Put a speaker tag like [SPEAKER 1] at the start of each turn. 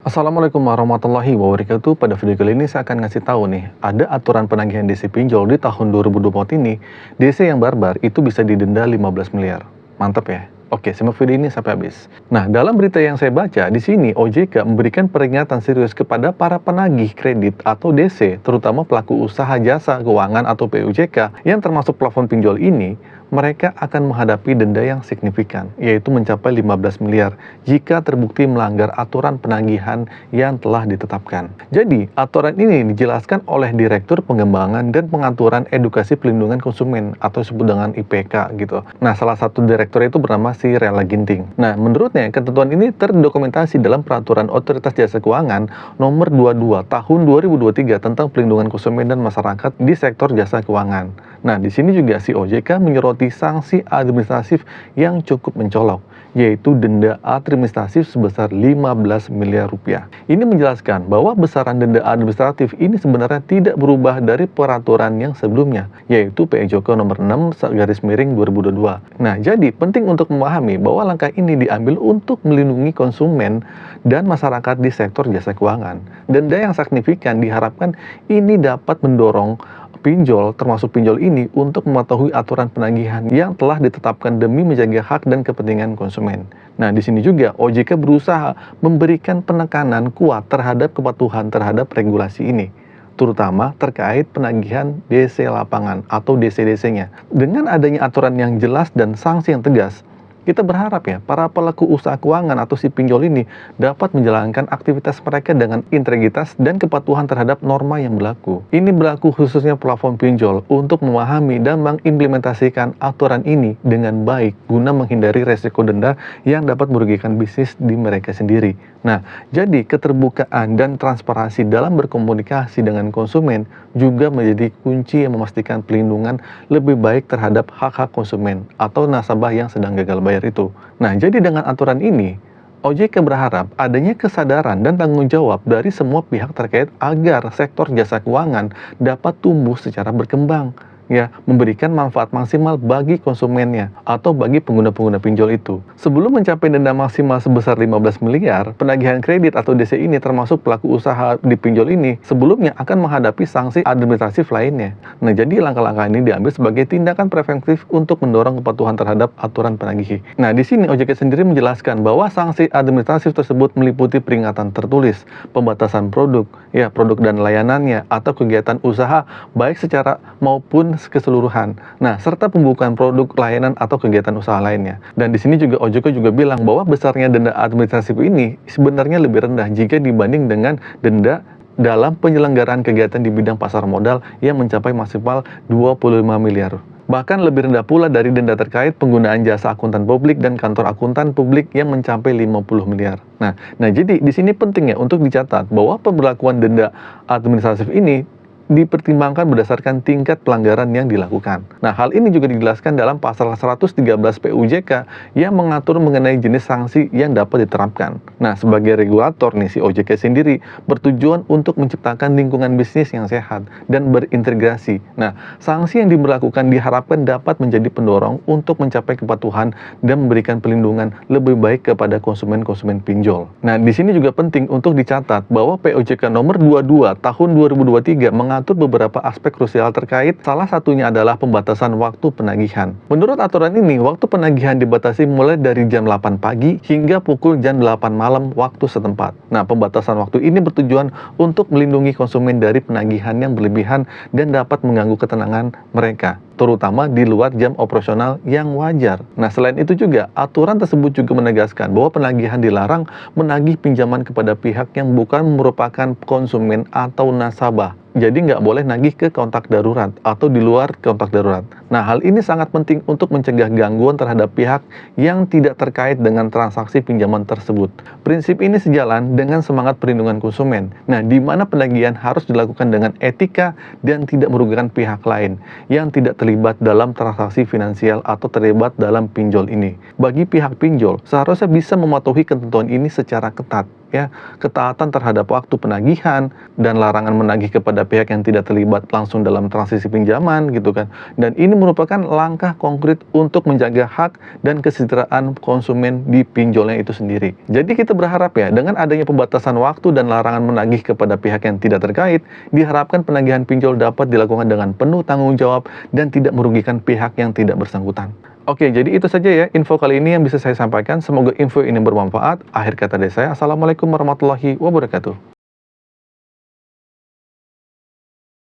[SPEAKER 1] Assalamualaikum warahmatullahi wabarakatuh. Pada video kali ini saya akan ngasih tahu nih, ada aturan penagihan DC pinjol di tahun 2024 ini, DC yang barbar itu bisa didenda 15 miliar. Mantap ya? Oke, simak video ini sampai habis. Nah, dalam berita yang saya baca, di sini OJK memberikan peringatan serius kepada para penagih kredit atau DC, terutama pelaku usaha jasa keuangan atau PUJK yang termasuk plafon pinjol ini, mereka akan menghadapi denda yang signifikan, yaitu mencapai 15 miliar jika terbukti melanggar aturan penagihan yang telah ditetapkan. Jadi, aturan ini dijelaskan oleh Direktur Pengembangan dan Pengaturan Edukasi Pelindungan Konsumen atau disebut dengan IPK gitu. Nah, salah satu direktur itu bernama si Rela Ginting. Nah, menurutnya ketentuan ini terdokumentasi dalam Peraturan Otoritas Jasa Keuangan Nomor 22 Tahun 2023 tentang pelindungan konsumen dan masyarakat di sektor jasa keuangan. Nah, di sini juga si OJK menyoroti sanksi administratif yang cukup mencolok, yaitu denda administratif sebesar 15 miliar rupiah. Ini menjelaskan bahwa besaran denda administratif ini sebenarnya tidak berubah dari peraturan yang sebelumnya, yaitu PJK nomor 6/2022. Nah, jadi penting untuk memahami bahwa langkah ini diambil untuk melindungi konsumen dan masyarakat di sektor jasa keuangan. Denda yang signifikan diharapkan ini dapat mendorong pinjol, termasuk pinjol ini, untuk mematuhi aturan penagihan yang telah ditetapkan demi menjaga hak dan kepentingan konsumen. Nah, di sini juga OJK berusaha memberikan penekanan kuat terhadap kepatuhan terhadap regulasi ini, terutama terkait penagihan DC lapangan atau DC-DC-nya. Dengan adanya aturan yang jelas dan sanksi yang tegas, kita berharap ya, para pelaku usaha keuangan atau si pinjol ini dapat menjalankan aktivitas mereka dengan integritas dan kepatuhan terhadap norma yang berlaku. Ini berlaku khususnya plafon pinjol untuk memahami dan mengimplementasikan aturan ini dengan baik guna menghindari resiko denda yang dapat merugikan bisnis di mereka sendiri. Nah, jadi keterbukaan dan transparansi dalam berkomunikasi dengan konsumen juga menjadi kunci yang memastikan pelindungan lebih baik terhadap hak-hak konsumen atau nasabah yang sedang gagal bayar itu. Nah, jadi dengan aturan ini, OJK berharap adanya kesadaran dan tanggung jawab dari semua pihak terkait agar sektor jasa keuangan dapat tumbuh secara berkembang, ya, memberikan manfaat maksimal bagi konsumennya atau bagi pengguna-pengguna pinjol itu. Sebelum mencapai denda maksimal sebesar 15 miliar, penagihan kredit atau DC ini termasuk pelaku usaha di pinjol ini sebelumnya akan menghadapi sanksi administratif lainnya. Nah, jadi langkah-langkah ini diambil sebagai tindakan preventif untuk mendorong kepatuhan terhadap aturan penagih. Nah, di sini OJK sendiri menjelaskan bahwa sanksi administratif tersebut meliputi peringatan tertulis, pembatasan produk, ya, produk dan layanannya atau kegiatan usaha baik secara maupun keseluruhan. Nah, serta pembukaan produk, layanan atau kegiatan usaha lainnya. Dan di sini juga OJK juga bilang bahwa besarnya denda administratif ini sebenarnya lebih rendah jika dibanding dengan denda dalam penyelenggaraan kegiatan di bidang pasar modal yang mencapai maksimal 25 miliar. Bahkan lebih rendah pula dari denda terkait penggunaan jasa akuntan publik dan kantor akuntan publik yang mencapai 50 miliar. Nah, jadi di sini penting ya untuk dicatat bahwa pemberlakuan denda administratif ini dipertimbangkan berdasarkan tingkat pelanggaran yang dilakukan. Nah, hal ini juga dijelaskan dalam pasal 113 PUJK yang mengatur mengenai jenis sanksi yang dapat diterapkan. Nah, sebagai regulator nih, si OJK sendiri bertujuan untuk menciptakan lingkungan bisnis yang sehat dan berintegrasi. Nah, sanksi yang diberlakukan diharapkan dapat menjadi pendorong untuk mencapai kepatuhan dan memberikan perlindungan lebih baik kepada konsumen-konsumen pinjol. Nah, di sini juga penting untuk dicatat bahwa PUJK nomor 22 tahun 2023 mengatur beberapa aspek krusial terkait, salah satunya adalah pembatasan waktu penagihan. Menurut aturan ini, waktu penagihan dibatasi mulai dari jam 8 pagi hingga pukul jam 8 malam waktu setempat. Nah, pembatasan waktu ini bertujuan untuk melindungi konsumen dari penagihan yang berlebihan dan dapat mengganggu ketenangan mereka, terutama di luar jam operasional yang wajar. Nah, selain itu juga, aturan tersebut juga menegaskan bahwa penagihan dilarang menagih pinjaman kepada pihak yang bukan merupakan konsumen atau nasabah. Jadi nggak boleh nagih ke kontak darurat atau di luar kontak darurat. Nah, hal ini sangat penting untuk mencegah gangguan terhadap pihak yang tidak terkait dengan transaksi pinjaman tersebut. Prinsip ini sejalan dengan semangat perlindungan konsumen. Nah, di mana penagihan harus dilakukan dengan etika dan tidak merugikan pihak lain yang tidak terlibat dalam transaksi finansial atau terlibat dalam pinjol ini. Bagi pihak pinjol, seharusnya bisa mematuhi ketentuan ini secara ketat. ya, ketaatan terhadap waktu penagihan, dan larangan menagih kepada pihak yang tidak terlibat langsung dalam transisi pinjaman gitu kan. Dan ini merupakan langkah konkret untuk menjaga hak dan kesejahteraan konsumen di pinjolnya itu sendiri. Jadi kita berharap ya, dengan adanya pembatasan waktu dan larangan menagih kepada pihak yang tidak terkait, diharapkan penagihan pinjol dapat dilakukan dengan penuh tanggung jawab dan tidak merugikan pihak yang tidak bersangkutan. Oke, jadi itu saja ya info kali ini yang bisa saya sampaikan. Semoga info ini bermanfaat. Akhir kata dari saya, Assalamualaikum warahmatullahi wabarakatuh.